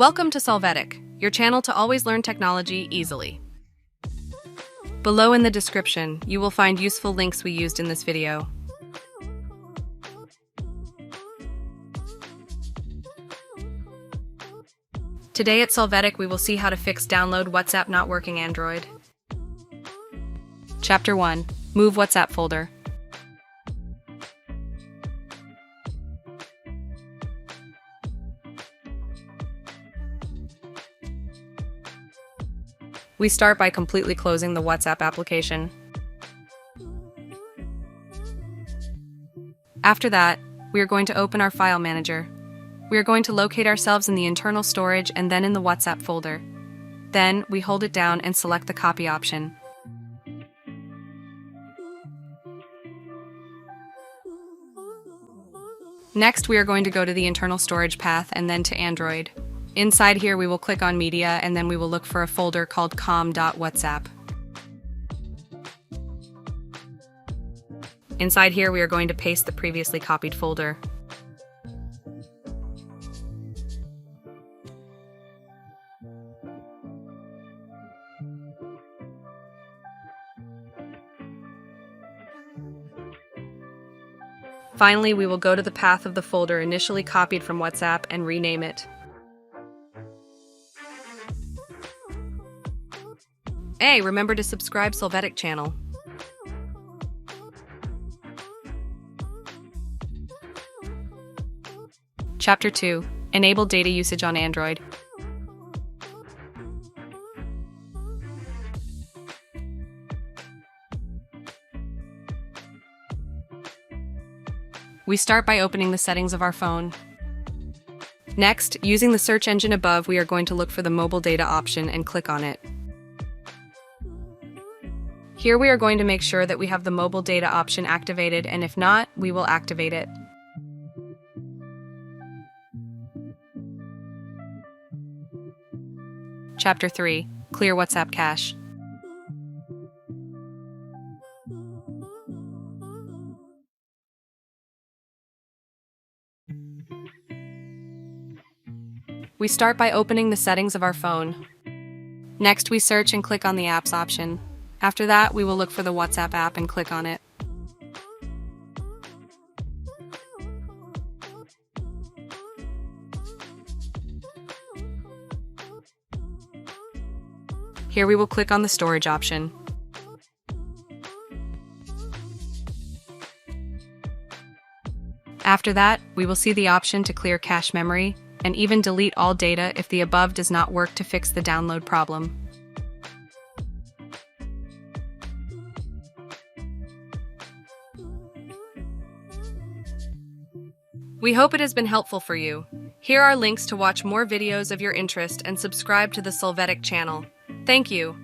Welcome to Solvetic, your channel to always learn technology easily. Below in the description, you will find useful links we used in this video. Today at Solvetic, we will see how to fix download WhatsApp not working Android. Chapter 1. Move WhatsApp folder. We start by completely closing the WhatsApp application. After that, we are going to open our file manager. We are going to locate ourselves in the internal storage and then in the WhatsApp folder. Then, we hold it down and select the copy option. Next, we are going to go to the internal storage path and then to Android. Inside here, we will click on Media and then we will look for a folder called com.whatsapp. Inside here, we are going to paste the previously copied folder. Finally, we will go to the path of the folder initially copied from WhatsApp and rename it. Hey, remember to subscribe Solvetic channel. Chapter 2. Enable data usage on Android. We start by opening the settings of our phone. Next, using the search engine above, we are going to look for the mobile data option and click on it. Here we are going to make sure that we have the mobile data option activated, and if not, we will activate it. Chapter 3. Clear WhatsApp cache. We start by opening the settings of our phone. Next, we search and click on the apps option. After that, we will look for the WhatsApp app and click on it. Here we will click on the storage option. After that, we will see the option to clear cache memory and even delete all data if the above does not work to fix the download problem. We hope it has been helpful for you. Here are links to watch more videos of your interest and subscribe to the Solvetic channel. Thank you.